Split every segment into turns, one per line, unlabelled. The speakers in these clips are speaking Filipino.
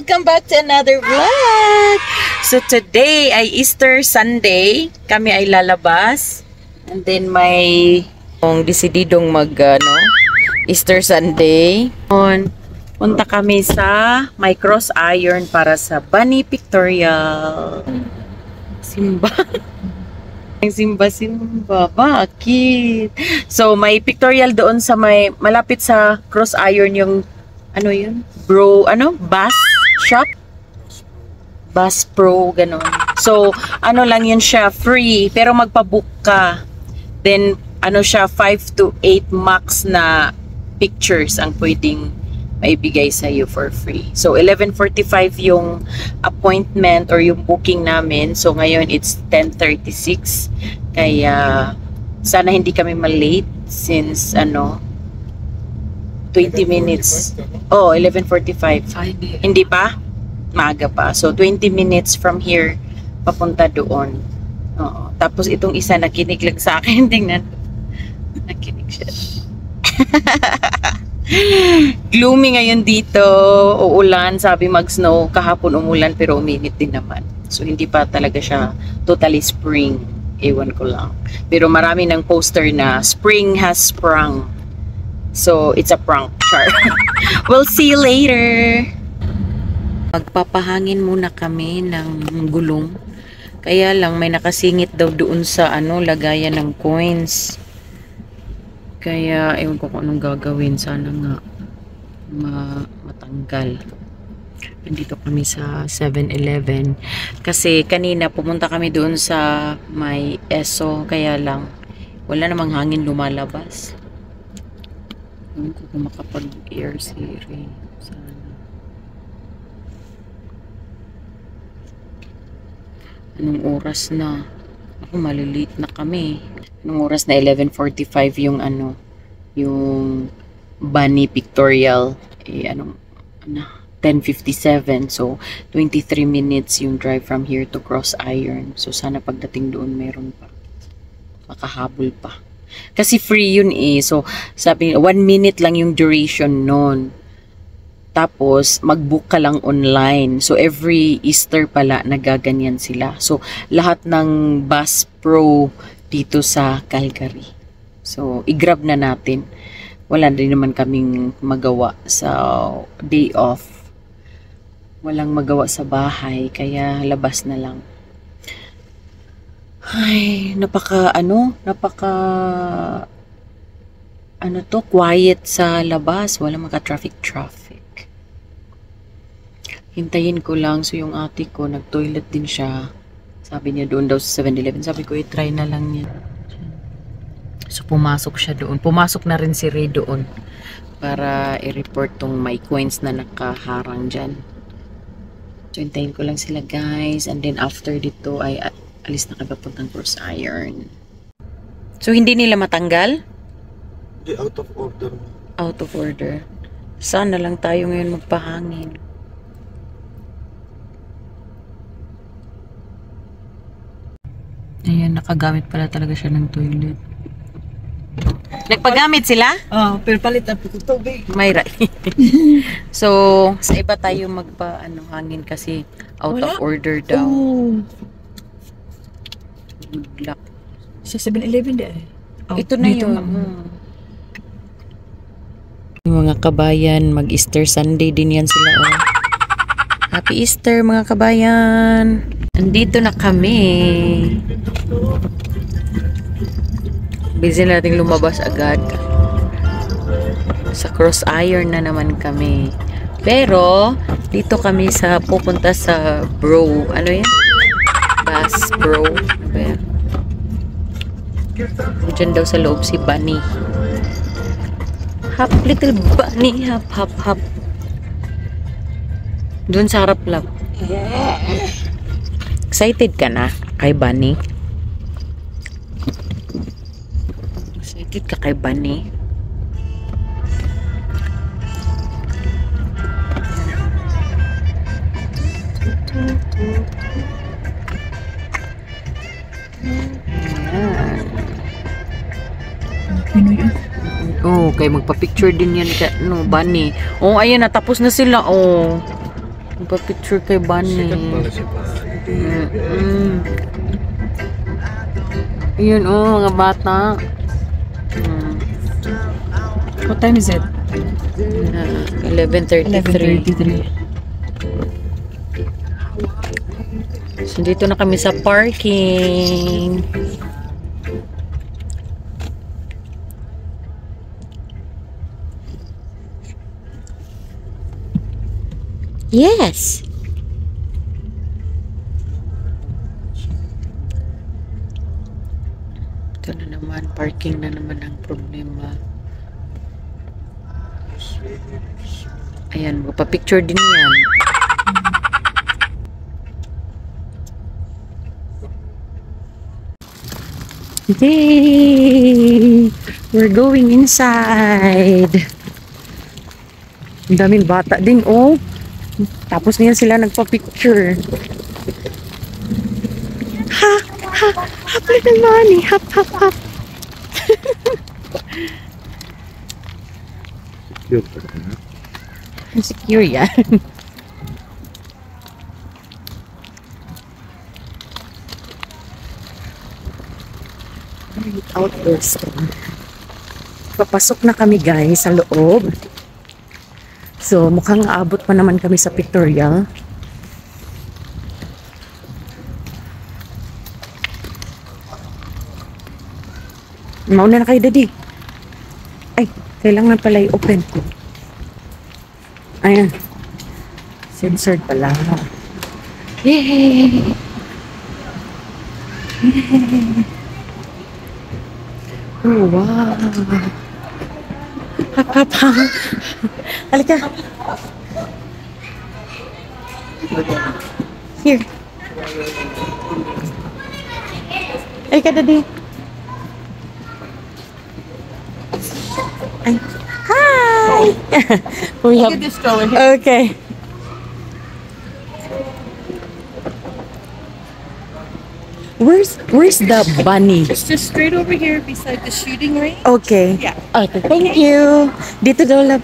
Welcome back to another vlog! So today ay Easter Sunday. Kami ay lalabas. And then may desididong Easter Sunday. Punta kami sa may cross iron para sa Bunny Pictorial. Simba. Simba. Bakit? So may pictorial doon sa may malapit sa cross iron yung Bass shop? Bass Pro, ganon. So, lang yun siya, free, pero magpabook ka. Then, siya, 5 to 8 max na pictures ang pwedeng maibigay sa iyo for free. So, 11:45 yung appointment or yung booking namin. So, ngayon, it's 10:36. Kaya, sana hindi kami malate since, 20 minutes. Oh, 11:45. Hindi pa? Maaga pa. So, 20 minutes from here, papunta doon. Oo. Tapos, itong isa nakinig lang sa akin. Tingnan. Nakinig siya. Gloomy ngayon dito. Uulan. Sabi mag-snow. Kahapon umulan pero uminit din naman. So, hindi pa talaga siya totally spring. Ewan ko lang. Pero marami ng poster na spring has sprung. So, it's a prank. Char. We'll see you later. Magpapahangin muna kami ng gulong. Kaya lang may nakasingit daw doon sa lagayan ng coins. Kaya ewan ko kung anong gagawin. Sana nga matanggal. Nandito kami sa 7-Eleven. Kasi kanina pumunta kami doon sa may ESO. Kaya lang wala namang hangin lumalabas. Ewan ko kung makapag-air si Ray. Sana. Anong oras na? Ako malilate na kami. Anong oras na? 11:45 yung yung Bunny Pictorial. 10:57. So 23 minutes yung drive from here to Cross Iron. So sana pagdating doon meron pa. Makahabol pa. Kasi free yun So sabi nila 1 minute lang yung duration nun. Tapos, mag-book ka lang online. So, every Easter pala, nagaganyan sila. So, lahat ng Bass Pro dito sa Calgary. So, i-grab na natin. Wala din naman kaming magawa sa day off. Walang magawa sa bahay, kaya labas na lang. Ay, quiet sa labas. Walang traffic. Hintayin ko lang. So, yung ate ko, nag-toilet din siya. Sabi niya doon daw sa 7-Eleven. Sabi ko, i-try na lang niya. So, pumasok siya doon. Pumasok na rin si Ray doon. Para i-report tong may coins na nakaharang dyan. So, hintayin ko lang sila, guys. And then, after dito, ay alis na kami papuntang Cross Iron. So, hindi nila matanggal?
Hindi, out of order.
Out of order. Sana lang tayo ngayon magpahangin. Ayan, nakagamit pala talaga siya ng toilet. Nagpagamit sila?
Oo, pero palit na po tubig.
Mayra. So, sa iba tayo hangin kasi out of order daw. Good luck.
Sa 7-Eleven di
Ito na yun. Yung mga kabayan, mag-Easter Sunday din yan sila. Happy Easter mga kabayan! Andito na kami. Busy nating lumabas agad. Sa Cross Iron na naman kami. Pero, dito kami pupunta sa Bro. Ano yan? Bass Bro. Diyan daw sa loob si Bunny. Hop, little bunny. Hop, hop, hop. Doon sa harap lang. Excited ka na kay Bunny? Excited ka kay Bunny? Oh, kay magpa-picture din yan ka, Bunny. Oh, ayun na, tapos na sila. Oh. Magpa-picture kay Bunny.
Sikat pala si Bunny.
Yun mga bata.
What time is it?
11:33.
11:33.
So, dito na kami sa parking. Yes! Ito na naman, parking na naman ang problema. Ayan, magpa-picture din yan. Yay! We're going inside. Ang daming bata din, oh. Tapos niyan sila nagpa-picture. Ha! Ha! Hap little Bunny! Hap! Hap! Hap!
Cute.
Secure yan. Outdoor store. Papasok na kami guys sa loob. So mukhang aabot pa naman kami sa pictorial. Mauna na kayo, Daddy. Ay, kailangan pala i-open. Ayan. Censored pala. Yay! Yay! Oh, wow! Hap, hap, hap! Halika! Here! Halika, Daddy! Ay. Hi! We have...
Get this stroller here.
Okay. Where's the bunny?
It's just straight over here beside the shooting range.
Okay.
Yeah.
Okay, thank you. Dito daw lang.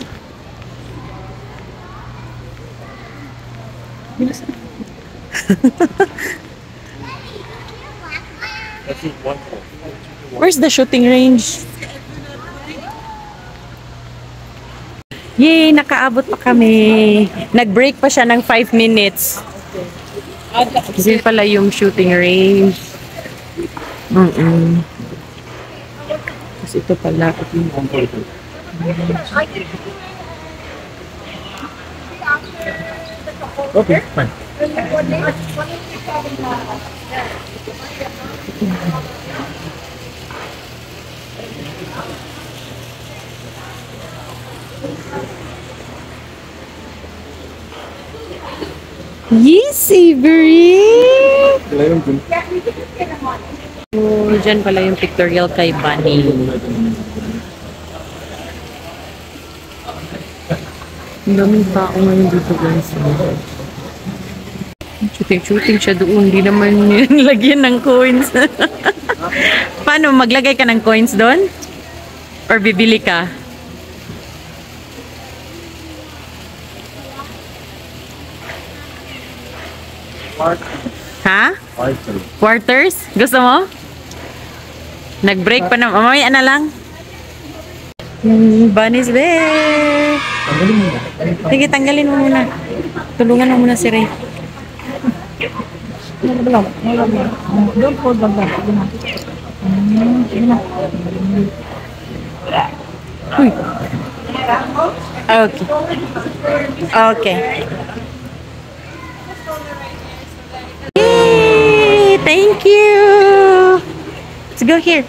Where's the shooting range? Yay, nakaabot pa kami. Nag-break pa siya ng 5 minutes. Kasi pala yung shooting range. Kasi ito pala.
Okay, fine.
Yes, Avery!
Sila yung dun.
Oh, dyan pala yung pictorial kay Bunny. Ang daming tao ngayon dito guys. Shooting siya doon. Hindi naman yun lagyan ng coins. Paano? Maglagay ka ng coins doon? Or bibili ka? Ha? Quarters? Gusto mo? Nag-break pa na. Mamaya na lang. Bunny's there. Sige, tanggalin mo muna. Tulungan mo muna si Ray.
Don't hold the bag.
Uy. Okay. Okay. Yay! Thank you. Let's go here.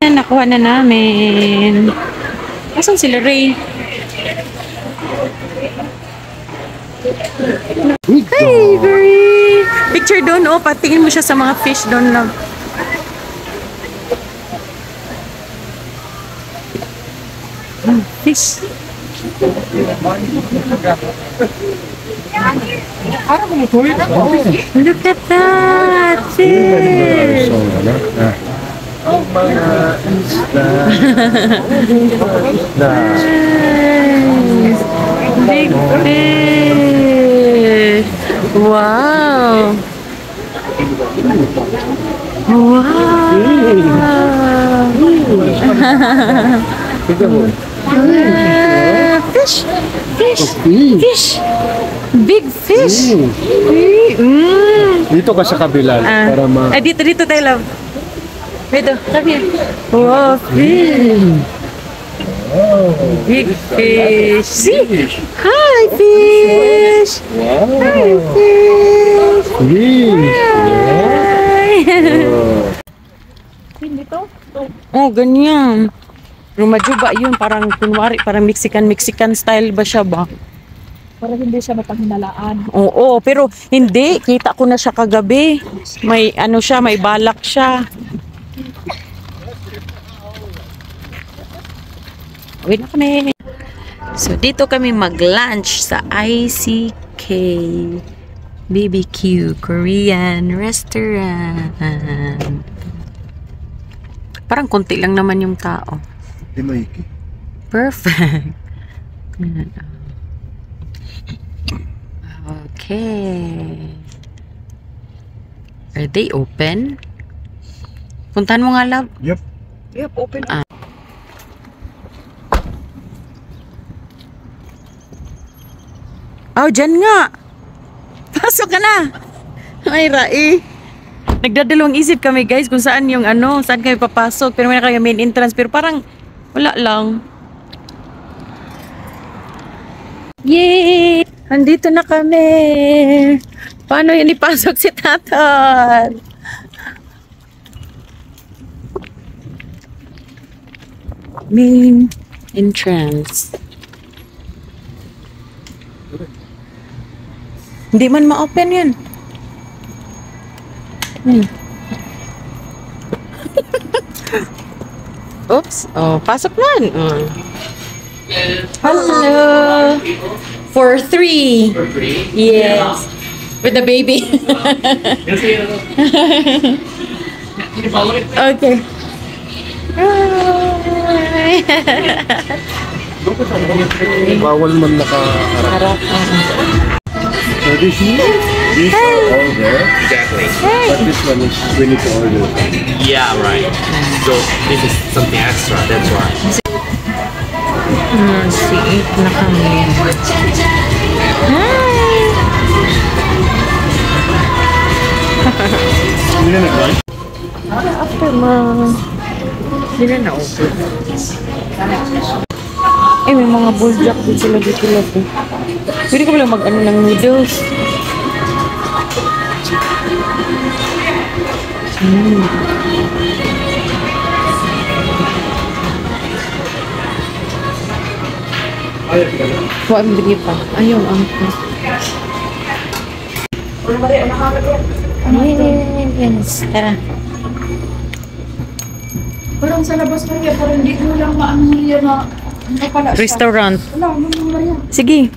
Nakuha na namin. Asan sila, Ray? Hi, Avery! Picture doon, oh. Patingin mo siya sa mga fish doon lang. Fish. Look at that! Fish!
mga isla. Isla.
Nice. Big fish. Wow. Wow.
Tignan mo.
Fish. Fish. Fish. Big fish.
Dito ka sa kabila para ma...
Dito tayo, love. Dito, come here. Wow, fish. Big fish. See? Hi, fish.
Wow.
Hi, fish.
Fish.
Dito?
Oh, ganyan. Rumajuba yun. Parang kunwari, parang Mexican style ba siya ba?
Para hindi siya mapahinalaan.
Oo, pero hindi. Kita ko na siya kagabi. May ano siya, may balak siya. Wait na kami. So, dito kami mag-lunch sa ICK BBQ Korean Restaurant. Parang konti lang naman yung tao.
Di maiki.
Perfect. Okay. Are they open? Puntahan mo nga, love.
Yep.
Yep, open.
Oh, dyan nga. Pasok ka na. Ay, Rai. Nagdadalawang isip kami, guys, kung saan yung ano, saan kami papasok. Pero may kami main entrance, pero parang wala lang. Yay! Andito na kami. Paano yun ipasok si Tatar? Main entrance. Hindi man ma-open yun. Oops. Oh, pasok man. Oh. Hello. For 3. For 3? Yes. With the baby. Okay. Hi.
Bawal man nakaharap.
Harap.
So these are all there.
Exactly.
But this one is we need to order.
Yeah, right. So this is something extra, that's why.
C8 na kami.
Hindi na nag-lunch?
After hindi na na-open. Eh, may mga bulljack din sila dito lang. Pwede ko lang mag-ano ng noodles. Wala ang bigay pa. Ayaw, ang yes, tara.
Parang sa labas na yan, parang hindi mo lang maano yan na nakapala siya.
Restaurant.
Wala, wala yan.
Sige.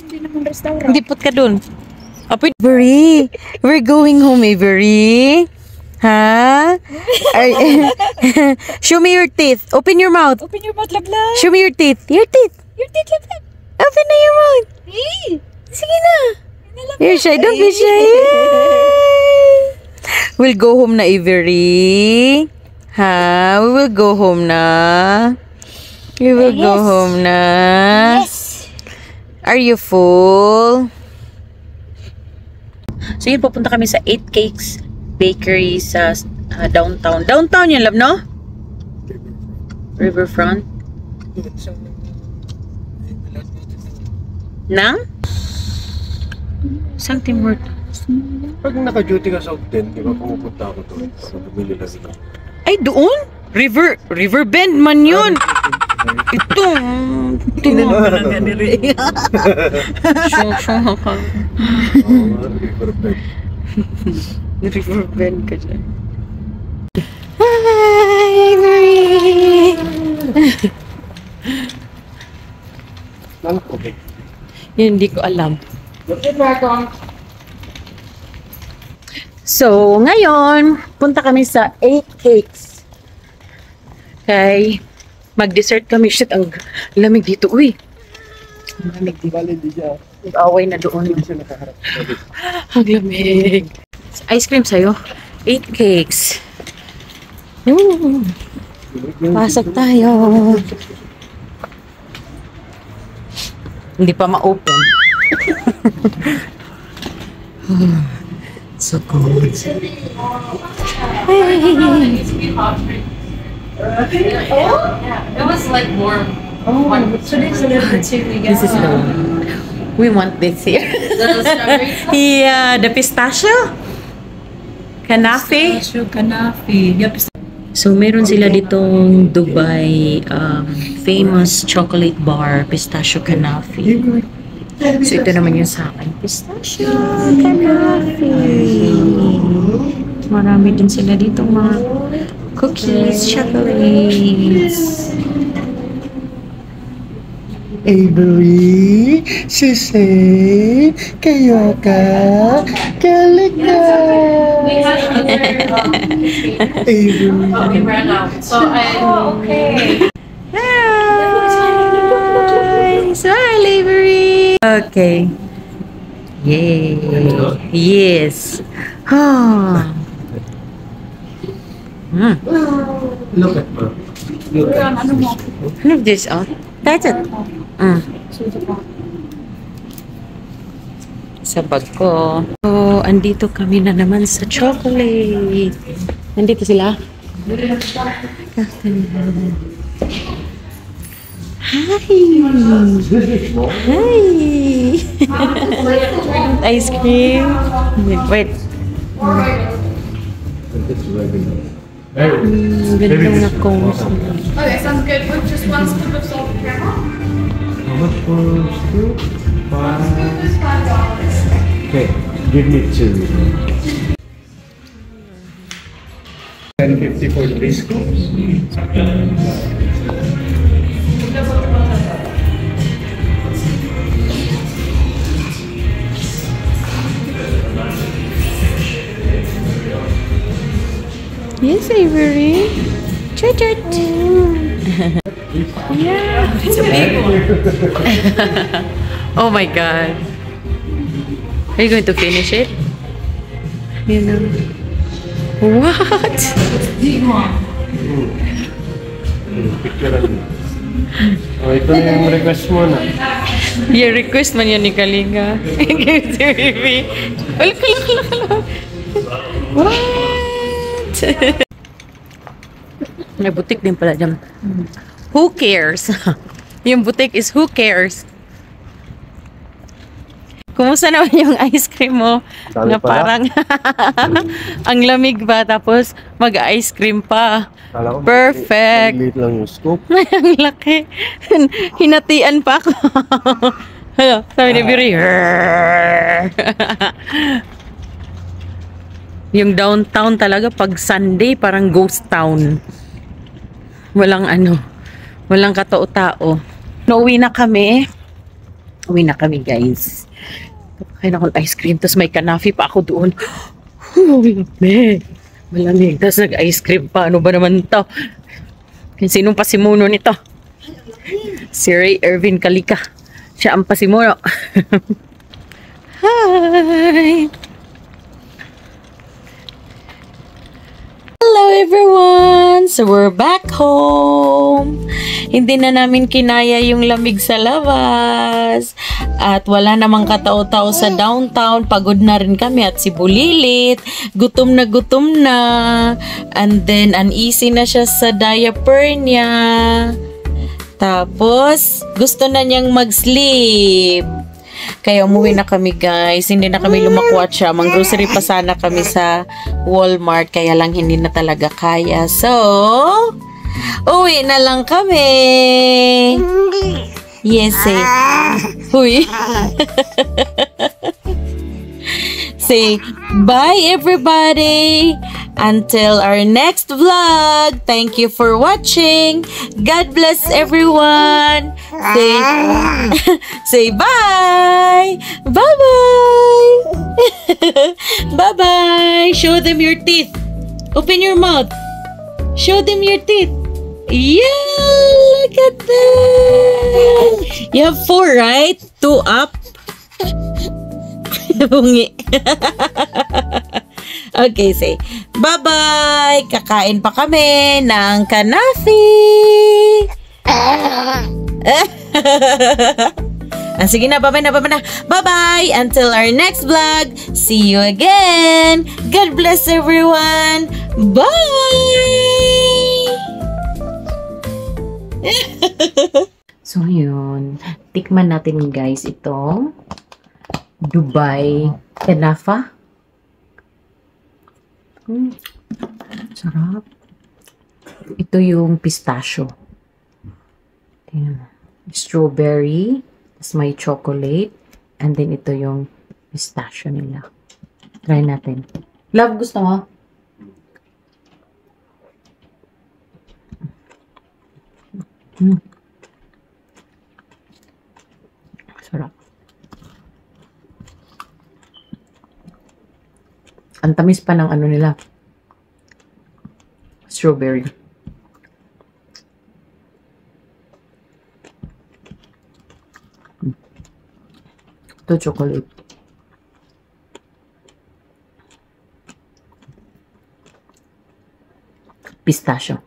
Hindi naman restaurant.
Hindi pot ka dun. Apoy, Avery, we're going home, Avery. Ha? Show me your teeth. Open your mouth.
Open your mouth, Labla.
Show me your teeth. Your teeth.
Your teeth, Labla.
Open na your mouth. Sige na. You're shy. Don't be shy. We'll go home na, Avery. Ha? We will go home na. We will go home na.
Yes.
Are you full? So yun, pupunta kami sa 8 Cakes Bakery sa downtown. Downtown yun, love, no? Riverfront. Nang? Sang Tim Hortons.
Pag naka-duty ka sa hotel, di ba pumupunta ako doon? So, bumili lang ito.
Ay, doon? Riverbend man yun. Ito. Riverbend ka dyan. Hi, Marie!
Ano ko?
Yun, hindi ko alam.
Good dragon.
So, ngayon, punta kami sa 8 Cakes. Okay. Mag-dessert kami. Shit, ang lamig dito. Uy. Ang lamig dito. Nag-away na doon. Ang lamig. Ice cream sa'yo. 8 Cakes. Pasok tayo. Hindi pa ma-open. So cold. Hey.
It was like warm. Oh, today's a little bit too.
This is the one. We want this here.
The strawberry.
Yeah, the pistachio. Kanafe.
Kanafi. Yep.
So, meron sila ditong Dubai famous chocolate bar, pistachio kanafe. So, ito naman yung sa akin. Pistachio kanafe. Marami din sila dito mga cookies, chocolates.
Avery, Sisay, Kayoka, Kalika.
We had
Avery.
we ran out. So okay.
Hi! Smile, Avery! Okay. Yay! Yes! Oh.
Look at her. Look at her.
Look this out. That's it. Sa bag ko. So, andito kami na naman sa chocolate. Nandito sila. Hi! Hi! Ice cream. Wait. Ganda na cones.
Okay, sounds good. With just one scoop of salt and pepper.
How much for two?
It's $5.
Okay, give me two. 10.50 for 3 scoops.
Yes, Avery. Chut-chut. Yeah.
It's a big one.
Oh my God. Are you going to finish it? You know. What?
Big one.
Oh, ito na yung request mo na.
Your request man yan ni Kalinga. Give it to me. Wala. What? May butik din pala dyan. Who cares? Yung butik is who cares? Kumusta naman yung ice cream mo?
Dami
Na
pala.
parang ang lamig ba tapos mag-ice cream pa.
Kala ko,
Perfect.
maliit lang yung scoop.
Ang laki. Hinatian pa ako. Sabi ni Biri. Yung downtown talaga pag Sunday parang ghost town. Walang walang katao-tao. Uwi na kami. Uwi na kami, guys. Kain ako ng ice cream tapos may kanafi pa ako doon. Malamig. Malamig. Tapos nag-ice cream pa. Ano ba naman to? Sinong pasimuno nito? Si Ray Irvin Kalika. Siya ang pasimuno. Hi! Hello everyone! So we're back home. Hindi na namin kinaya yung lamig sa labas. At wala namang katao-tao sa downtown. Pagod na rin kami at si Bulilit. Gutom na. And then uneasy na siya sa diaper niya. Tapos gusto na niyang mag-sleep. Kaya umuwi na kami, guys. Hindi na kami lumakwatsa. Mang-grocery pa sana kami sa Walmart. Kaya lang hindi na talaga kaya. So, uwi na lang kami. Yes, eh. Uy. Say, bye everybody. Until our next vlog. Thank you for watching. God bless everyone. Say bye. Bye-bye. Bye-bye. Show them your teeth. Open your mouth. Show them your teeth. Yeah, look at that. You have 4, right? 2 up. Bungi. Okay, say bye-bye. Kakain pa kami ng kanafi. Sige na, bye-bye na, bye-bye na. Bye-bye. Until our next vlog. See you again. God bless everyone. Bye! So, yun. Tikman natin, guys, itong Dubai Kanafa. Sarap. Ito yung pistachio. Tingnan mo. Strawberry. Tapos may chocolate. And then ito yung pistachio nila. Try natin. Love, gusto mo? Sarap. Ang tamis pa ng ano nila. Strawberry. Ito chocolate. Pistachio.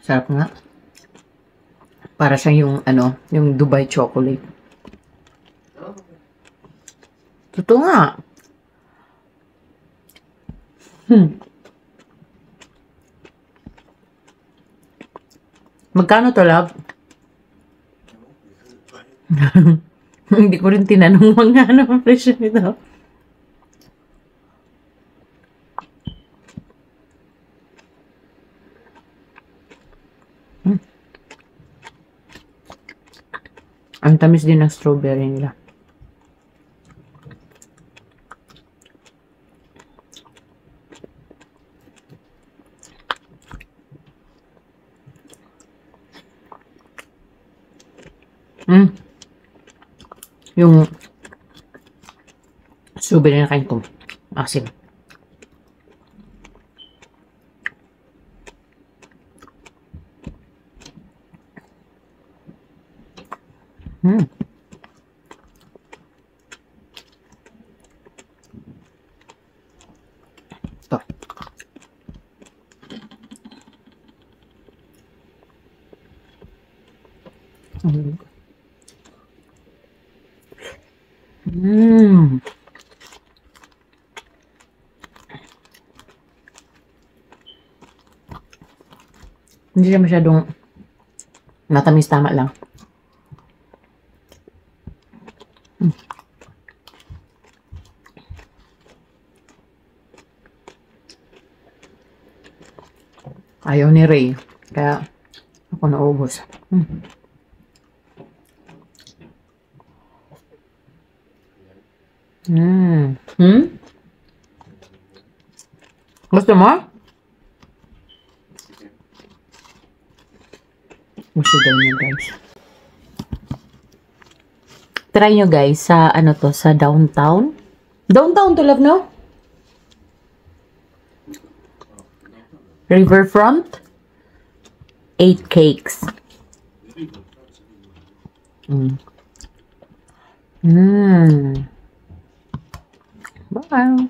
Sarap nga. Para siyang yung, ano, yung Dubai chocolate. Totoo nga. Magkano to, love? Hindi ko rin tinanong mga ano ang presyo nito. Ang tamis din ng strawberry nila. Yung strawberry na kain ko. Asim. Ito. Hindi siya masyadong matamis, tama lang. Ayaw ni Ray. Kaya ako naubos. Gusto mo? Gusto daw niya, guys. Try nyo, guys, sa ano to, sa downtown. Downtown to, love, no? Riverfront. 8 cakes. Bye.